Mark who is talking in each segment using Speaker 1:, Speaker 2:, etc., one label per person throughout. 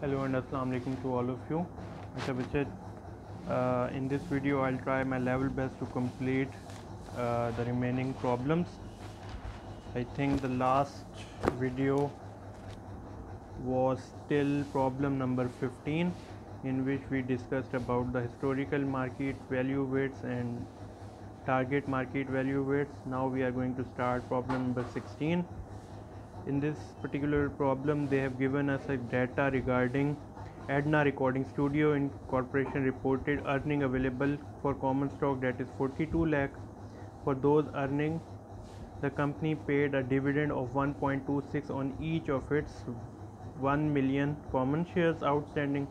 Speaker 1: Hello and assalamu alaikum to all of you. In this video I'll try my level best to complete the remaining problems. I think the last video was still problem number 15, in which we discussed about the historical market value weights and target market value weights. Now we are going to start problem number 16. In this particular problem they have given us a data regarding Adna Recording Studio Incorporation reported earning available for common stock, that is 42 lakh. For those earning, the company paid a dividend of 1.26 on each of its 1 million common shares outstanding.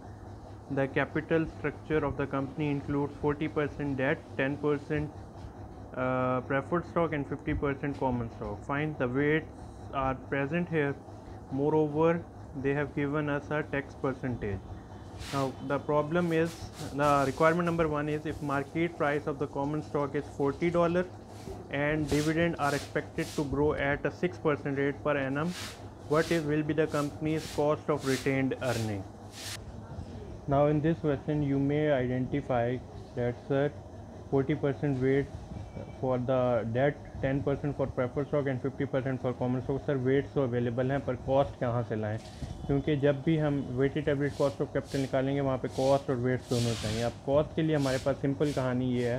Speaker 1: The capital structure of the company includes 40% debt, 10% preferred stock and 50% common stock. Find the weights are present here. Moreover, they have given us a tax percentage. Now the problem is, the requirement number 1 is, if market price of the common stock is $40 and dividend are expected to grow at a 6% rate per annum, what will be the company's cost of retained earning? Now in this question you may identify that, sir, 40% weight for the debt, 10% for preferred stock and 50% for common stock. Sir weights तो available हैं, पर cost कहाँ से लाएं? क्योंकि जब भी हम weighted average cost of capital निकालेंगे वहाँ पे कॉस्ट और वेट्स दोनों चाहिए. अब कॉस्ट के लिए हमारे पास सिंपल कहानी ये है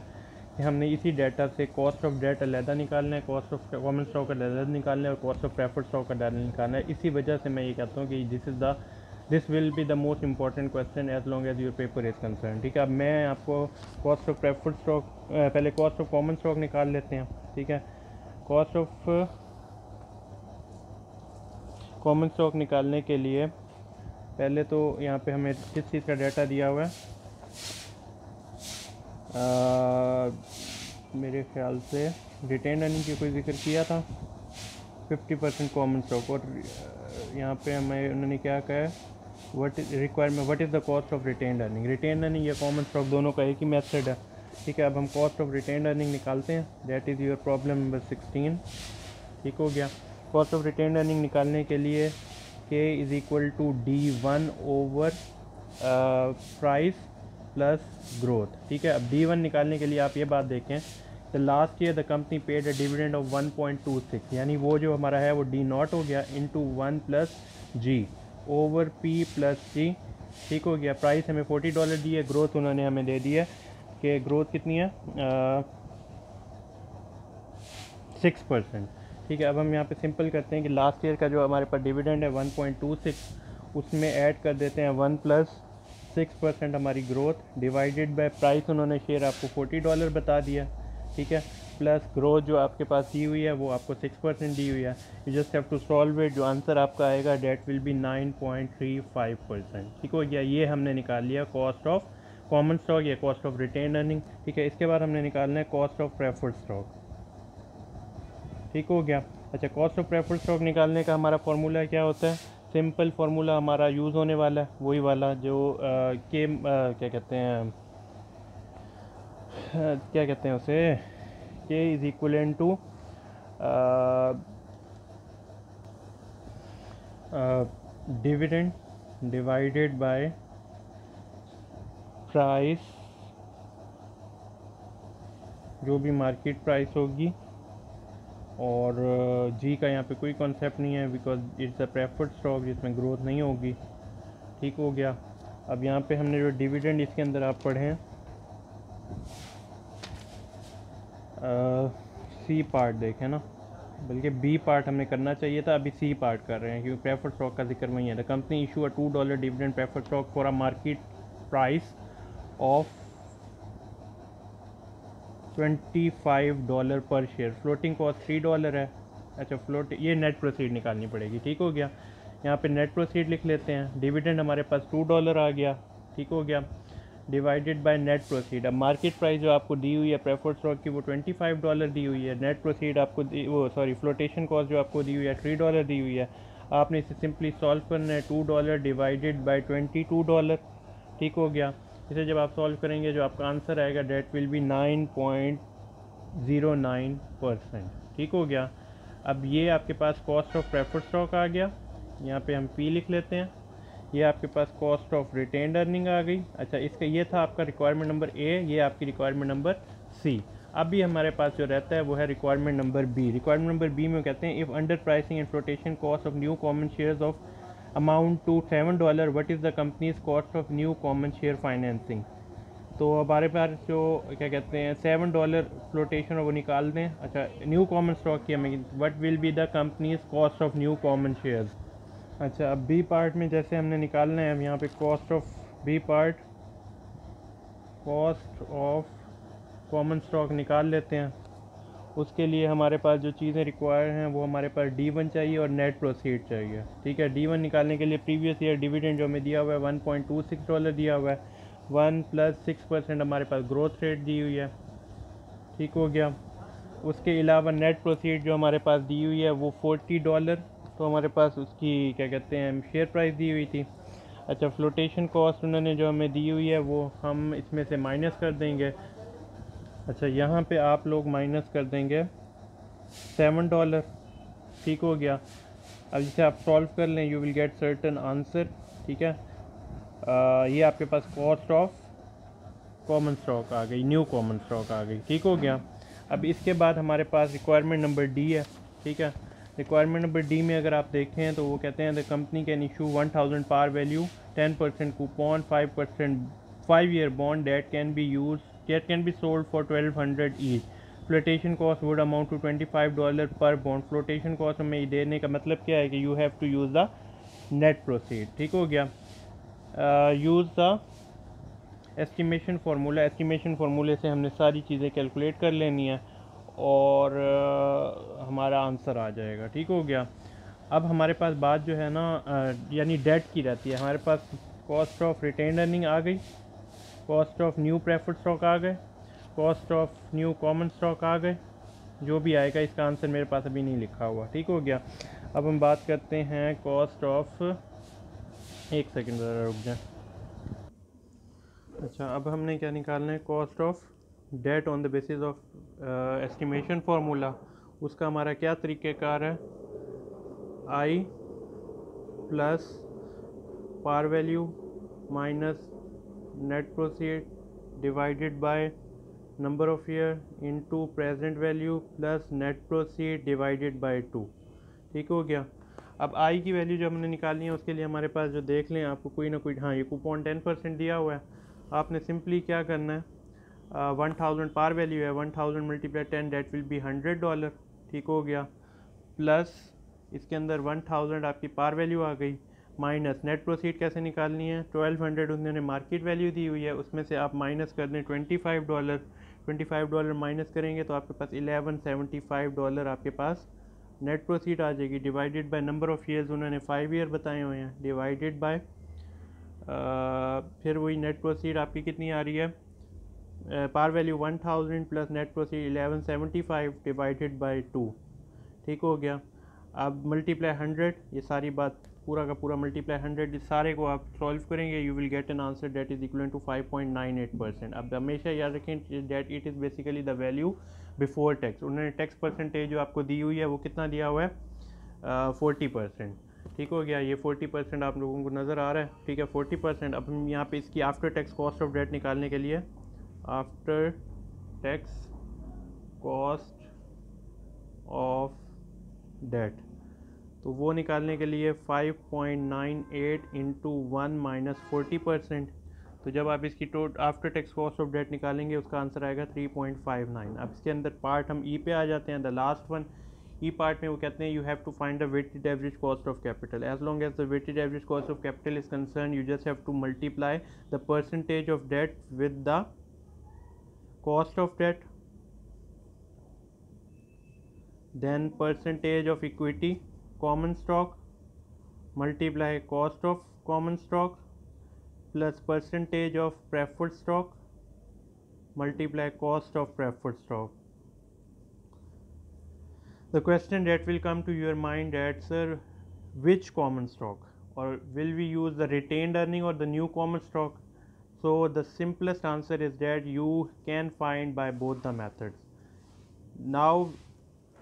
Speaker 1: कि हमने इसी डाटा से कॉस्ट ऑफ डेट अलहदा निकालना है, कॉस्ट ऑफ कॉमन स्टॉक अलहदा निकालना है और कॉस्ट ऑफ प्रेफर्ड स्टॉक अलहदा निकालना है. इसी वजह से मैं ये कहता हूँ कि this will be the most important question as long as your paper is concern. ठीक है, अब मैं आपको कॉस्ट ऑफ प्रेफर्ड स्टॉक, पहले कॉस्ट ऑफ कॉमन स्टॉक निकाल लेते हैं. ठीक है, कॉस्ट ऑफ कॉमन स्टॉक निकालने के लिए पहले तो यहाँ पे हमें किस चीज़ का डाटा दिया हुआ है, मेरे ख्याल से रिटेन अर्निंग की कोई जिक्र किया था, 50% कॉमन स्टॉक. और यहाँ पे हमें उन्होंने क्या कहा है, what is the cost of retain earning. Retain earning या कॉमन स्टॉक दोनों का एक ही मेथड है. ठीक है, अब हम कॉस्ट ऑफ रिटेन अर्निंग निकालते हैं. That is your problem number 16. ठीक हो गया. कॉस्ट ऑफ रिटेन अर्निंग निकालने के लिए K is equal to D1 over price plus growth. ठीक है, अब D1 निकालने के लिए आप ये बात देखें, the last year the company paid a dividend of 1.26, यानी वो जो हमारा है वो D0 हो गया into 1 plus G over P plus G. ठीक हो गया. प्राइस हमें $40 दी है, ग्रोथ उन्होंने हमें दे दी है कि ग्रोथ कितनी है, 6%. ठीक है, अब हम यहाँ पे सिंपल करते हैं कि लास्ट ईयर का जो हमारे पास डिविडेंड है 1.26, उसमें ऐड कर देते हैं 1 प्लस 6% हमारी ग्रोथ डिवाइडेड बाय प्राइस, उन्होंने शेयर आपको $40 बता दिया. ठीक है, प्लस ग्रोथ जो आपके पास दी हुई है वो आपको 6% दी हुई है. You just have to solve it. जो आंसर आपका आएगा डेट विल बी 9.35%. ठीक हो गया. ये हमने निकाल लिया कॉस्ट ऑफ कॉमन स्टॉक या कॉस्ट ऑफ रिटेन अर्निंग. ठीक है, इसके बाद हमने निकालना है कॉस्ट ऑफ प्रेफर्ड स्टॉक. ठीक हो गया. अच्छा, कॉस्ट ऑफ प्रेफर्ड स्टॉक निकालने का हमारा फार्मूला क्या होता है? सिंपल फार्मूला हमारा यूज़ होने वाला है वही वाला जो क्या कहते हैं उसे, K is equal to dividend divided by price, जो भी मार्केट प्राइस होगी, और जी का यहाँ पे कोई कॉन्सेप्ट नहीं है because it's a preferred stock जिसमें ग्रोथ नहीं होगी. ठीक हो गया. अब यहाँ पे हमने जो डिविडेंड इसके अंदर आप पढ़ें, सी पार्ट देखें ना, बल्कि बी पार्ट हमने करना चाहिए था, अभी सी पार्ट कर रहे हैं क्योंकि प्रेफर्ड स्टॉक का जिक्र वही है. The company issue a $2 dividend preferred stock for a market price of $25 पर शेयर. फ्लोटिंग कॉस्ट $3 है. अच्छा, ये नेट प्रोसीड निकालनी पड़ेगी. ठीक हो गया. यहाँ पे नेट प्रोसीड लिख लेते हैं. डिविडेंड हमारे पास $2 आ गया. ठीक हो गया. Divided by net proceed. अब मार्केट प्राइस जो आपको दी हुई है प्रेफर्ड स्टॉक की वो $25 दी हुई है. नेट प्रोसीड आपको फ्लोटेशन कॉस्ट जो आपको दी हुई है $3 दी हुई है. आपने इसे सिंपली सॉल्व करना है. $2 डिवाइडेड बाई $22. ठीक हो गया. इसे जब आप सॉल्व करेंगे जो आपका आंसर आएगा डेट विल बी 9.09%. ठीक हो गया. अब ये आपके पास कॉस्ट ऑफ प्रेफर्ड स्टॉक आ गया. यहाँ पे हम P लिख लेते हैं. ये आपके पास कॉस्ट ऑफ रिटेन्ड अर्निंग आ गई। अच्छा, इसका ये था आपका रिक्वायरमेंट नंबर ए, ये आपकी रिक्वायरमेंट नंबर सी। अभी हमारे पास जो रहता है वो है requirement number B. Requirement number B में कहते हैं if under pricing and flotation cost of new common shares of amount to $7, what is the company's cost of new common share financing. तो हमारे पास जो क्या कहते हैं $7 फ्लोटेशन वो निकाल दें। अच्छा, न्यू कॉमन स्टॉक की हमें what will be the company's cost of new common shares. अच्छा, अब बी पार्ट में जैसे हमने निकालना है, हम यहाँ पे cost of B part, cost of common stock निकाल लेते हैं। उसके लिए हमारे पास जो चीज़ें रिक्वायर हैं वो हमारे पास D1 चाहिए और नेट प्रोसीड चाहिए। ठीक है, D1 निकालने के लिए प्रीवियस ईयर डिविडेंड जो हमें दिया हुआ है $1.26 दिया हुआ है, 1 + 6% हमारे पास ग्रोथ रेट दी हुई है। ठीक हो गया। उसके अलावा नेट प्रोसीड जो हमारे पास दी हुई है वो $40, तो हमारे पास उसकी क्या कहते हैं शेयर प्राइस दी हुई थी। अच्छा, फ्लोटेशन कॉस्ट उन्होंने जो हमें दी हुई है वो हम इसमें से माइनस कर देंगे। अच्छा, यहाँ पे आप लोग माइनस कर देंगे $7। ठीक हो गया। अब जिसे आप सॉल्व कर लें you will gate certain answer. ठीक है, ये आपके पास कॉस्ट ऑफ कॉमन स्टॉक आ गई, न्यू कॉमन स्टॉक आ गई। ठीक हो गया। अब इसके बाद हमारे पास रिक्वायरमेंट नंबर डी है। ठीक है, रिक्वायरमेंट नंबर डी में अगर आप देखें तो वो कहते हैं the company can issue 1000 par value 10% coupon 5% 5-year bond debt can be sold for 1200 each. Flotation cost would amount to $25 per bond. Flotation cost हमें देने का मतलब क्या है कि you have to use the net proceed. ठीक हो गया। Use the estimation formula, estimation फार्मूले से हमने सारी चीज़ें कैलकुलेट कर लेनी है और हमारा आंसर आ जाएगा। ठीक हो गया। अब हमारे पास बात जो है ना यानी डेट की रहती है। हमारे पास कॉस्ट ऑफ रिटेन्ड अर्निंग आ गई, cost of new preferred stock आ गए, cost of new common stock आ गए। जो भी आएगा इसका आंसर मेरे पास अभी नहीं लिखा हुआ। ठीक हो गया। अब हम बात करते हैं कॉस्ट ऑफ, एक सेकेंड ज़रा रुक जाए। अच्छा, अब हमने क्या निकालना है, cost of debt on the basis of estimation formula. उसका हमारा क्या तरीक़ेकार है, I plus par value minus net proceed divided by number of year into present value plus net proceed divided by 2। ठीक हो गया। अब आई की वैल्यू जो हमने निकालनी है उसके लिए हमारे पास जो देख लें आपको कोई ना कोई, हाँ ये कूपन 10% दिया हुआ है। आपने सिंपली क्या करना है, 1000 पार वैल्यू है, 1000 × 10 डेट विल बी $100। ठीक हो गया। प्लस इसके अंदर 1000 आपकी पार वैल्यू आ गई, माइनस नेट प्रोसीड कैसे निकालनी है, 1200 उन्होंने मार्केट वैल्यू दी हुई है, उसमें से आप माइनस कर दें $25। $25 माइनस करेंगे तो आपके पास $1175 आपके पास नेट प्रोसीड आ जाएगी। Divided by number of years उन्होंने 5 ईयर बताए हुए हैं, डिवाइडेड बाय फिर वही नेट प्रोसीड आपकी कितनी आ रही है, par value 1000 plus net proceed 1175 divided by 2। ठीक हो गया। अब मल्टीप्लाई 100, ये सारी बात पूरा का पूरा मल्टीप्लाई 100, इस सारे को आप सॉल्व करेंगे you will get an answer that is equal to 5.98%। अब हमेशा याद रखें that it is basically the value before tax. उन्होंने टैक्स परसेंटेज जो आपको दी हुई है वो कितना दिया हुआ है, 40%। ठीक हो गया। ये 40% आप लोगों को नज़र आ रहा है। ठीक है, 40%। अब हम यहाँ पे इसकी after tax cost of debt निकालने के लिए, after tax cost of debt, तो वो निकालने के लिए 5.98 × 1 - 40%। तो जब आप इसकी after tax cost of debt निकालेंगे उसका आंसर आएगा 3.59। अब इसके अंदर पार्ट हम ई पे आ जाते हैं, the last one. E part में वो कहते हैं you have to find the weighted average cost of capital. As long as the weighted average cost of capital is concern you just have to multiply the percentage of debt with the cost of debt, then percentage of equity common stock multiply cost of common stock plus percentage of preferred stock multiply cost of preferred stock. The question that will come to your mind that sir, which common stock, or will we use the retained earning or the new common stock? So the simplest answer is that you can find by both the methods. Now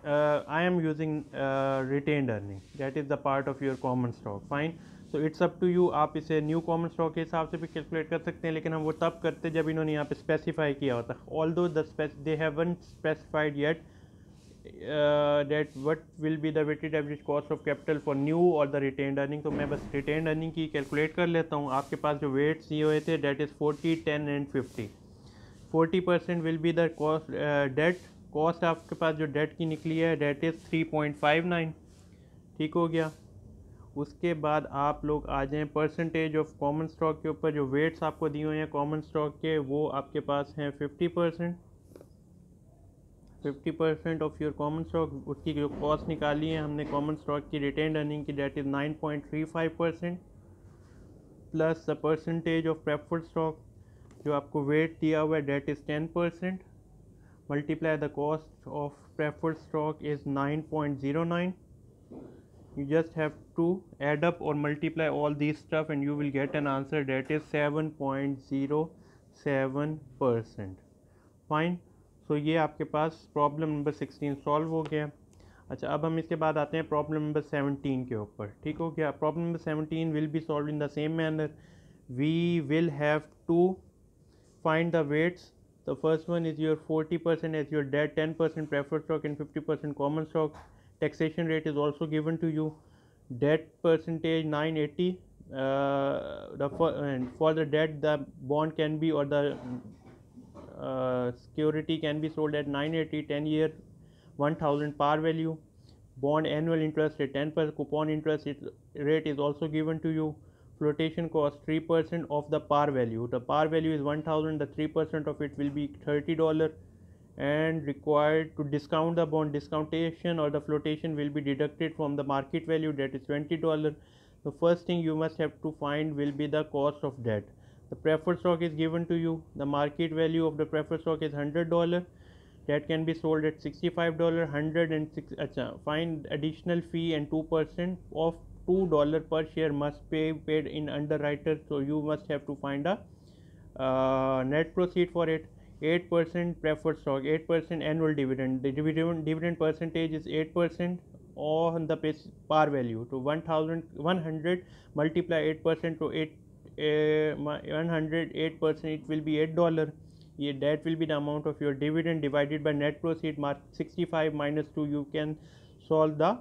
Speaker 1: I am using retained earning, that is the part of your common stock. Fine. So it's up to you, आप इसे new common stock के हिसाब से भी calculate कर सकते हैं, लेकिन हम वो तब करते जब इन्होंने यहाँ पे स्पेसिफाई किया होता. Although they haven't specified yet that what will be the weighted average cost of capital for new or the retained earning. तो मैं बस retained earning की कैलकुलेट कर लेता हूँ. आपके पास जो वेट्स दिए हुए थे that is 40, 10 and 50. 40% will be the cost debt. Cost आपके पास जो डेट की निकली है डेट इज़ 3.59. ठीक हो गया. उसके बाद आप लोग आ जाएँ परसेंटेज ऑफ कॉमन स्टॉक के ऊपर. जो वेट्स आपको दिए हुए हैं कॉमन स्टॉक के वो आपके पास हैं 50%. 50% ऑफ योर कॉमन स्टॉक. उसकी जो कॉस्ट निकाली है हमने कॉमन स्टॉक की रिटेन्ड अर्निंग की that is 9.35% plus the percentage of preferred stock जो आपको वेट दिया हुआ है that is 10%. Multiply the cost of preferred stock is 9.09. You just have to add up or multiply all these stuff and you will get an answer that is 7.07%. Fine. So ये आपके पास problem number 16 solve हो गया. अच्छा, अब हम इसके बाद आते हैं प्रॉब्लम नंबर 17 के ऊपर. ठीक हो गया. Problem number 17 will be solve in the same manner. We will have to find the weights. The first one is your 40% as your debt, 10% preferred stock and 50% common stock. Taxation rate is also given to you. Debt percentage 980. And for the debt the bond can be or the security can be sold at 980, 10-year 1000 par value. Bond annual interest rate 10%. Coupon interest rate is also given to you. Flotation cost 3% of the par value. The par value is 1000. The 3% of it will be $30 and required to discount the bond. Discountation or the flotation will be deducted from the market value, that is $20. The first thing you must have to find will be the cost of debt. The preferred stock is given to you. The market value of the preferred stock is $100. That can be sold at $65. 106. Find additional fee and 2% of $2 per share must be paid in underwriter. So you must have to find a net proceed for it. 8% preferred stock, 8% annual dividend. The dividend percentage is 8% on the par value. To 100 multiply 8% to 108%, it will be $8. That will be the amount of your dividend divided by net proceed. Mark 65 minus 2. You can solve the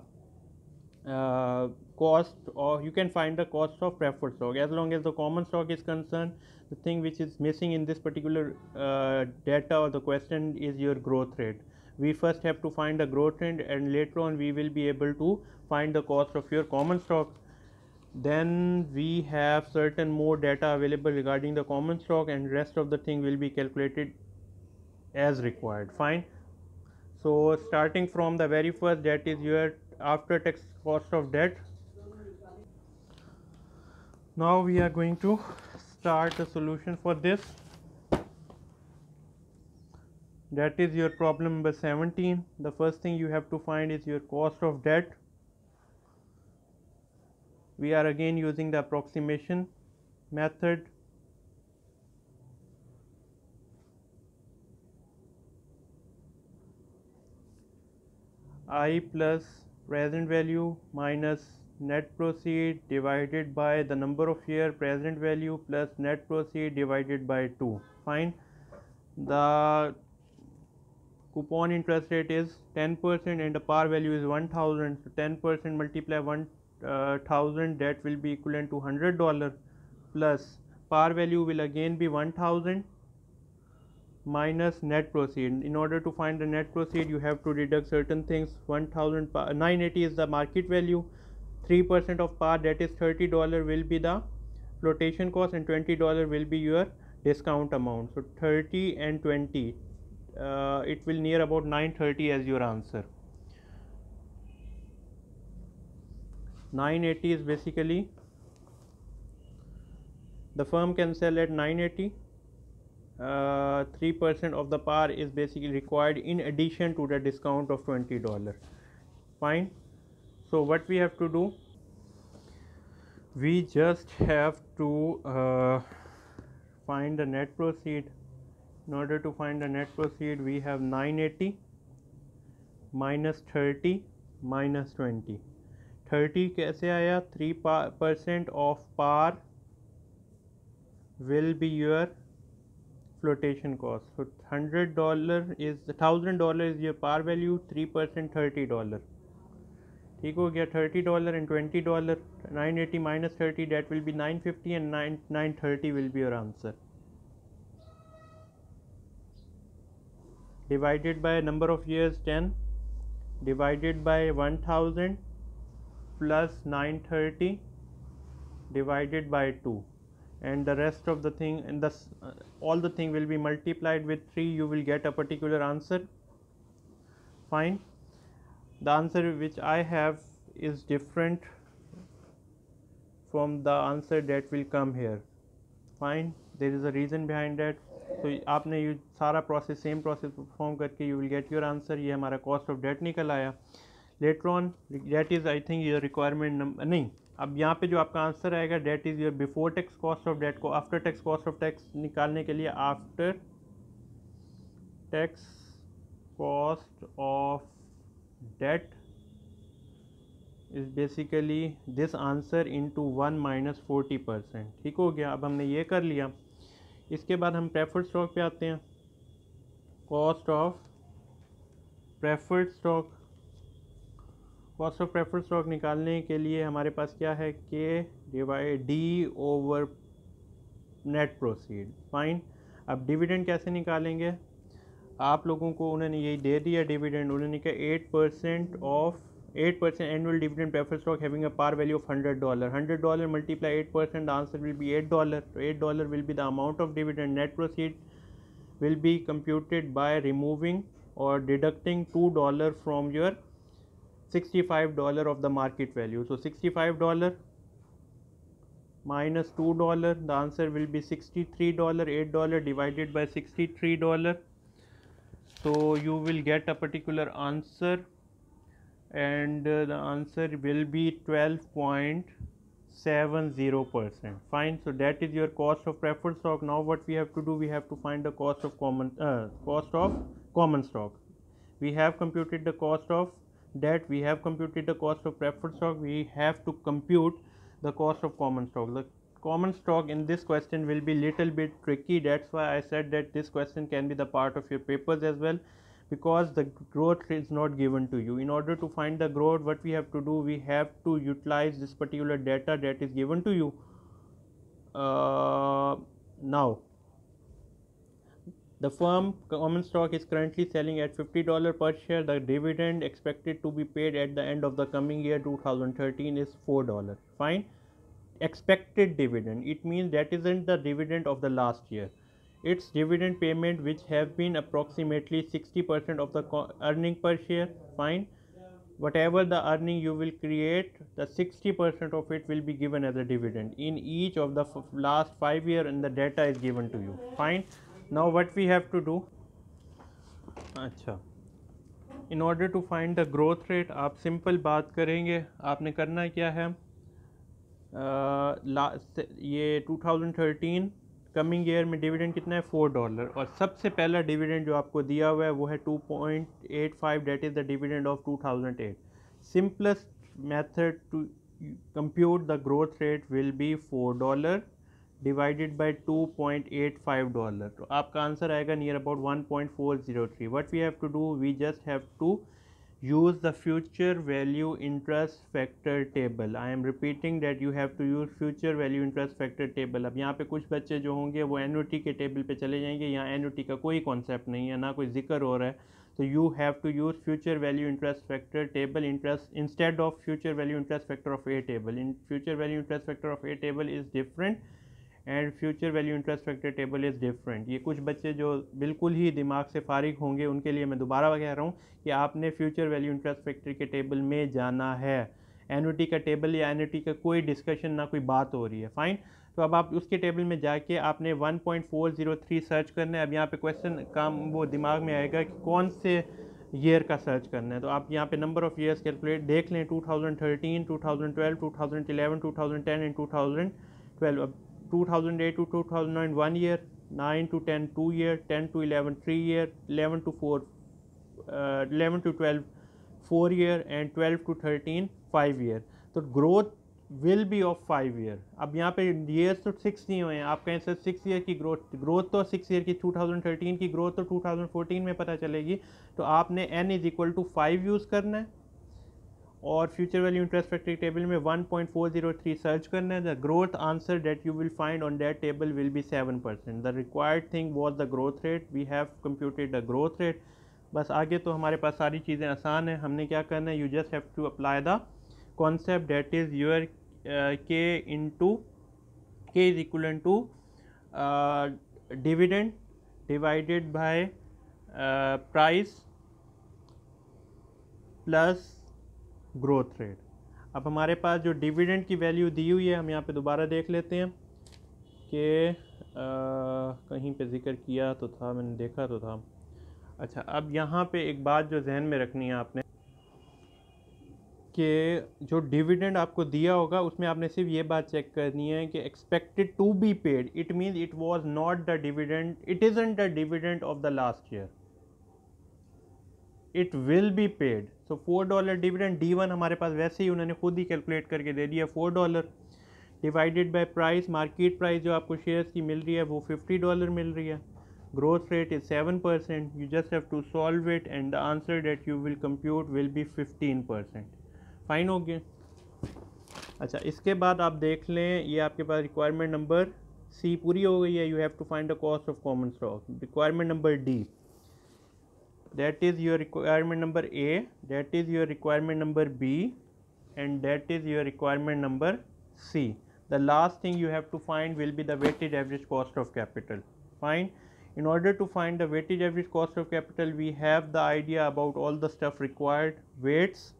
Speaker 1: cost, or you can find the cost of preferred stock. As long as the common stock is concerned, the thing which is missing in this particular data or the question is your growth rate. We first have to find the growth rate and later on we will be able to find the cost of your common stock. Then we have certain more data available regarding the common stock and rest of the thing will be calculated as required. Fine. So starting from the very first, that is your after tax cost of debt. Now we are going to start the solution for this. That is your problem number 17. The first thing you have to find is your cost of debt. We are again using the approximation method. I plus present value minus net proceed divided by the number of year present value plus net proceed divided by 2. Fine. The coupon interest rate is 10% and the par value is 1000. So 10% multiply 1000, that will be equivalent to $100 plus par value will again be 1000 minus net proceed. In order to find the net proceed you have to deduct certain things. 980 is the market value, 3% of par, that is $30 will be the flotation cost and $20 will be your discount amount. So 30 and 20, it will near about 930 as your answer. 980 is basically the firm can sell at 980. 3% of the par is basically required in addition to the discount of $20. Fine. So what we have to do, we just have to find the net proceed. In order to find the net proceed, we have 980 -30 -20। 30 कैसे आया? 3% of par will be your flotation cost. So $100 is $1,000 is your par value, 3% $30. ठीक हो गया? $30 and $20, 980 minus 30, that will be 950, and 930 will be your answer. Divided by number of years 10, divided by 1000 plus 930 divided by 2, and the rest of the thing, and all the thing will be multiplied with 3. You will get a particular answer. Fine. The answer which I have is different from the answer that will come here. Fine. There is a reason behind that. तो आपने ये सारा process, same process perform करके you will get your answer. ये हमारा cost of debt निकल आया. Later on debt is I think your requirement number नहीं. अब यहाँ पे जो आपका आंसर आएगा debt is your before tax cost of debt. को after tax cost of tax निकालने के लिए after tax cost of debt is basically this answer into 1 minus 40%. ठीक हो गया? अब हमने ये कर लिया. इसके बाद हम प्रेफर्ड स्टॉक पे आते हैं. Cost of preferred stock. Cost of preferred stock निकालने के लिए हमारे पास क्या है? के divide D over net proceed. Fine. अब डिविडेंड कैसे निकालेंगे? आप लोगों को उन्होंने यही दे दिया डिविडेंड. उन्होंने कहा 8% annual dividend preferred stock having a par value of $100. $100 multiply 8%, the answer will be $8. So $8 will be the amount of dividend. Net proceed will be computed by removing or deducting $2 from your $65 of the market value. So $65 minus $2, the answer will be $63. $8 divided by $63. So you will get a particular answer, and the answer will be 12.70%. Fine. So that is your cost of preferred stock. Now what we have to do, we have to find the cost of common stock. We have computed the cost of debt, we have computed the cost of preferred stock, we have to compute the cost of common stock. The common stock in this question will be little bit tricky. That's why I said that this question can be the part of your papers as well, because the growth is not given to you. In order to find the growth, what we have to do, we have to utilize this particular data that is given to you. Now the firm common stock is currently selling at $50 per share. The dividend expected to be paid at the end of the coming year 2013 is $4. Fine. Expected dividend, it means that isn't the dividend of the last year. It's dividend payment which have been approximately 60% of the earning per share. Fine. Whatever the earning you will create, the 60% of it will be given as a dividend in each of the last 5 years, and the data is given to you. Fine. Now what we have to do, in order to find the growth rate, आप simple बात करेंगे. आपने करना क्या है, ये 2013 coming year में dividend कितना है? $4. और सबसे पहला डिविडेंड जो आपको दिया हुआ है वो है 2.85. That is the dividend of 2008. Simplest method to compute the growth rate will be $4 divided by $2.85. तो आपका आंसर आएगा near about 1.403. What we have to do, we just have to use the future value interest factor table. I am repeating that you have to use future value interest factor table. अब यहाँ पे कुछ बच्चे जो होंगे वो annuity के table पे चले जाएंगे. यहाँ एन्युटी का कोई कॉन्सेप्ट नहीं है, ना कोई जिक्र हो रहा है. तो you have to use future value interest factor table interest instead of future value interest factor of a table. In future value interest factor of a table is different and future value interest factor table is different. ये कुछ बच्चे जो बिल्कुल ही दिमाग से फारिग होंगे उनके लिए मैं दोबारा कह रहा हूँ कि आपने फ्यूचर वैल्यू इंटरेस्ट फैक्टर के टेबल में जाना है. एन्युटी का टेबल या एन्युटी का कोई डिस्कशन ना कोई बात हो रही है. फाइन. तो अब आप उसके टेबल में जाके आपने 1.403 सर्च करना है. अब यहाँ पे क्वेश्चन काम वो दिमाग में आएगा कि कौन से ईयर का सर्च करना है. तो आप यहाँ पे नंबर ऑफ़ ईयर्स कैलकुलेट देख लें. 2013, 2012, 2011, 2010 एंड 2012. अब 2008 to 2009 1 year, 9 to 10 2 year, 10 to 11 3 year, 11 to 12 4 year and 12 to 13 5 year. तो growth will be of 5 year. अब यहाँ पे ईयर्स तो 6 नहीं हुए हैं, आप कहें सर 6 ईयर की ग्रोथ तो 6 ईयर की 2013 की ग्रोथ तो 2014 में पता चलेगी. तो आपने n is equal to 5 use करना है और future value interest factor table में 1.403 सर्च करना है. The growth answer that you will find on that table will be 7%. The required thing was the growth rate. We have computed the growth rate. बस आगे तो हमारे पास सारी चीज़ें आसान हैं. हमने क्या करना है, you just have to apply the concept that is your k is equivalent to dividend divided by price plus growth rate. अब हमारे पास जो डिविडेंड की वैल्यू दी हुई है, हम यहाँ पे दोबारा देख लेते हैं कि कहीं पे जिक्र किया तो था, मैंने देखा तो था. अच्छा, अब यहाँ पे एक बात जो जहन में रखनी है आपने कि जो डिविडेंड आपको दिया होगा उसमें आपने सिर्फ ये बात चेक करनी है कि expected to be paid. It means it was not the dividend, it isn't the dividend of the last year, it will be paid. So $4 dividend D1 हमारे पास वैसे ही उन्होंने खुद ही कैलकुलेट करके दे दिया. $4 divided by price, market price जो आपको shares की मिल रही है वो $50 मिल रही है. Growth rate is 7%. You just have to solve it and the answer that you will compute will be 15%. Fine हो गया. अच्छा, इसके बाद आप देख लें, ये आपके पास रिक्वायरमेंट नंबर सी पूरी हो गई है. You have to find the cost of common stock. Requirement number D, that is your requirement number A, that is your requirement number B and that is your requirement number C. The last thing you have to find will be the weighted average cost of capital. Fine. In order to find the weighted average cost of capital, we have the idea about all the stuff required. Weights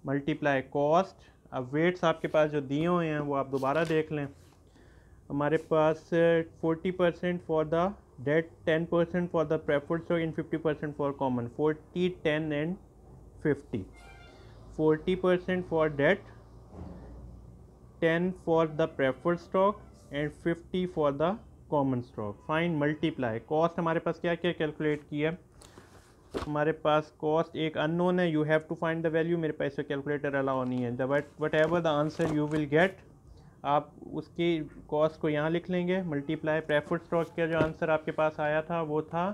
Speaker 1: multiply cost. अब weights आपके पास जो दिए हुए हैं वो आप दोबारा देख लें. हमारे पास 40% for the debt, 10% for the preferred stock and 50% for common. 40, 10 and 50. 40% for debt, 10 for the preferred stock and 50 for the common stock. Fine. Multiply cost हमारे पास क्या क्या कैलकुलेट किया. हमारे पास कॉस्ट एक अननोन है, you have to find the value. मेरे पास कैलकुलेटर अलाउ नहीं है. Whatever the answer you will gate, आप उसकी कॉस्ट को यहाँ लिख लेंगे. मल्टीप्लाई प्रेफर्ड स्टॉक का जो आंसर आपके पास आया था वो था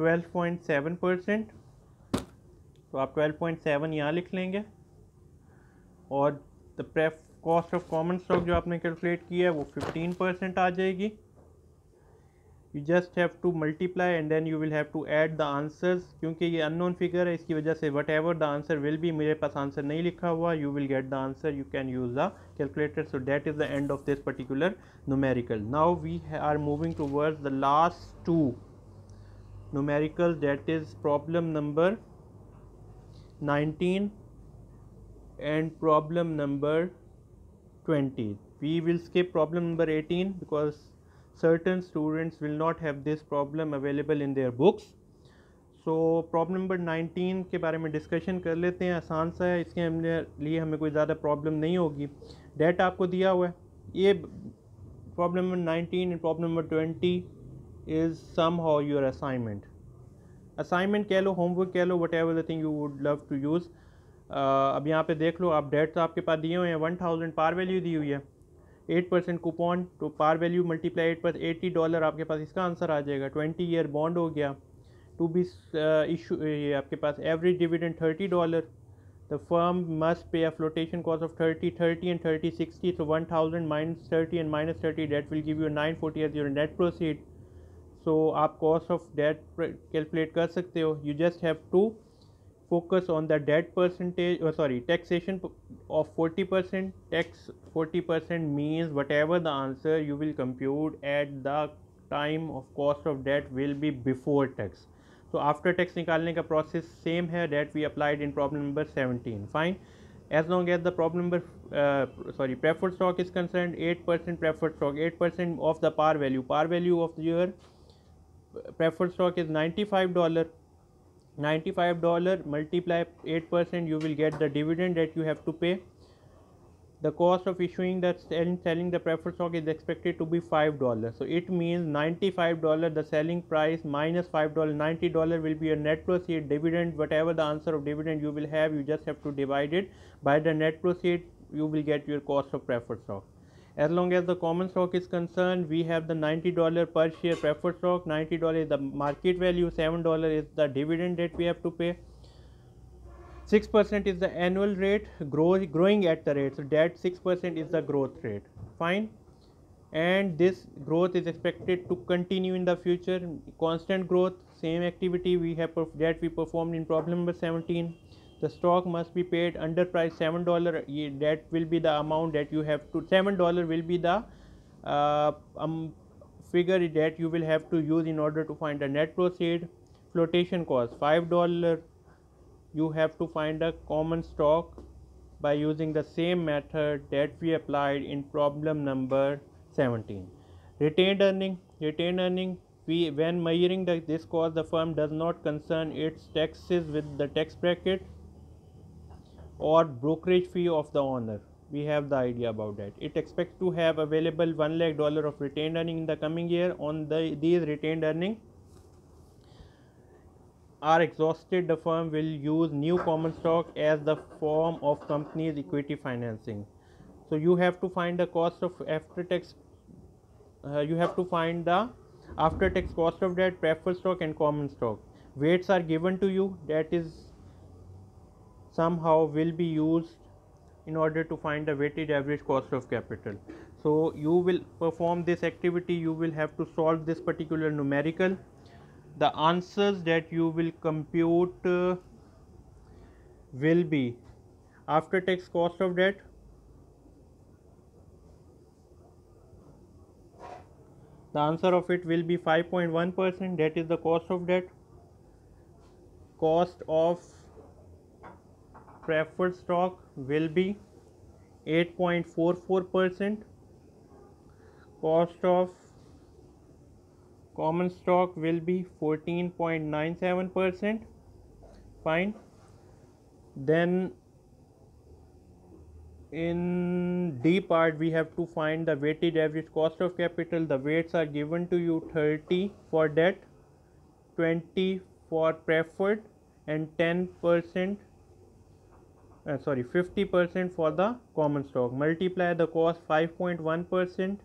Speaker 1: 12.7%. तो आप 12.7 यहाँ लिख लेंगे और the cost of common stock जो आपने कैलकुलेट किया है वो 15% आ जाएगी. You just have to multiply and then you will have to add the answers. क्योंकि ये unknown figure है, इसकी वजह से whatever the answer will be, मेरे पास आंसर नहीं लिखा हुआ, you will get the answer. You can use the calculator. So that is the end of this particular numerical. Now we are moving towards the last two numericals, that is problem number 19 and problem number 20. We will skip problem number 18 because certain students will not have this problem available in their books. So problem number 19 के बारे में discussion कर लेते हैं. आसान सा है, इसके लिए हमें कोई ज़्यादा प्रॉब्लम नहीं होगी. डेट आपको दिया हुआ है. ये problem number 19 and problem number 20 is somehow your assignment. Assignment कह लो, होमवर्क कह लो, whatever the thing you would love to use. अब यहाँ पे देख लो, आप डेट्स आपके पास दिए हुए हैं. 1000 पार वैल्यू दी हुई है, 8% कूपन, तो पार वैल्यू मल्टीप्लाई 8 पर $80 आपके पास इसका आंसर आ जाएगा. 20 ईयर बॉन्ड हो गया. टू बी इशू, ये आपके पास average dividend $30. The firm must pay a flotation cost of 30 and 30 60. So 1000 minus 30 and minus 30 that will give you 940 as your net proceed. So आप कॉस्ट ऑफ डेट कैलकुलेट कर सकते हो. You just have to focus on the debt percentage, taxation of 40%. Tax 40% means whatever the answer you will compute at the time of cost of debt will be before tax. So after tax निकालने का process same है that we applied in problem number 17. Fine. As long as the problem number preferred stock is concerned, 8% preferred stock, 8% of the par value. Par value of your preferred stock is $95. $95 multiply 8%, you will get the dividend that you have to pay. the cost of issuing the selling the preferred stock is expected to be $5. So it means $95 the selling price minus $5, $90 will be your net proceed. Dividend, whatever the answer of dividend you will have, you just have to divide it by the net proceed, you will get your cost of preferred stock. As long as the common stock is concerned, we have the $90 per share preferred stock, $90 is the market value, $7 is the dividend that we have to pay. 6% is the annual rate, growing at the rate, so that 6% is the growth rate. Fine. And this growth is expected to continue in the future, constant growth, same activity we have that we performed in problem number 17. The stock must be paid under price $7, that will be the amount that you have to, $7 will be the figure that you will have to use in order to find the net proceed. Flotation cost $5, you have to find a common stock by using the same method that we applied in problem number 17. Retained earning, when measuring this cost, the firm does not concern its taxes with the tax bracket or brokerage fee of the owner. We have the idea about that. It expects to have available $1 lakh of retained earning in the coming year. On these retained earning are exhausted, the firm will use new common stock as the form of company's equity financing. So you have to find the cost of after tax. You have to find the after tax cost of that preferred stock and common stock. Weights are given to you, that is somehow will be used in order to find the weighted average cost of capital. So you will perform this activity, you will have to solve this particular numerical. The answers that you will compute will be after tax cost of debt, the answer of it will be 5.1%, that is the cost of debt. Cost of preferred stock will be 8.44%. Cost of common stock will be 14.97%. Fine. Then in D part we have to find the weighted average cost of capital. The weights are given to you: 30 for debt, 20 for preferred, and 50% for the common stock. Multiply the cost: 5.1%,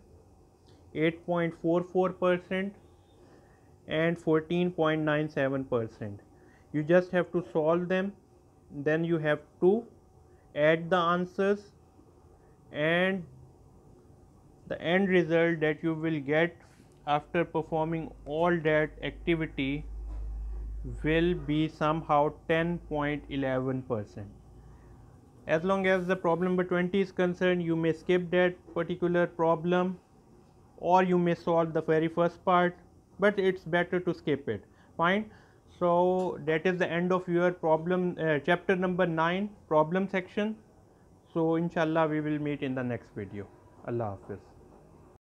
Speaker 1: 8.44%, and 14.97%. You just have to solve them, then you have to add the answers, and the end result that you will get after performing all that activity will be somehow 10.11%. As long as the problem number 20 is concerned, you may skip that particular problem or you may solve the very first part, but it's better to skip it. Fine. So that is the end of your problem chapter number 9 problem section. So inshallah we will meet in the next video. Allah Hafiz.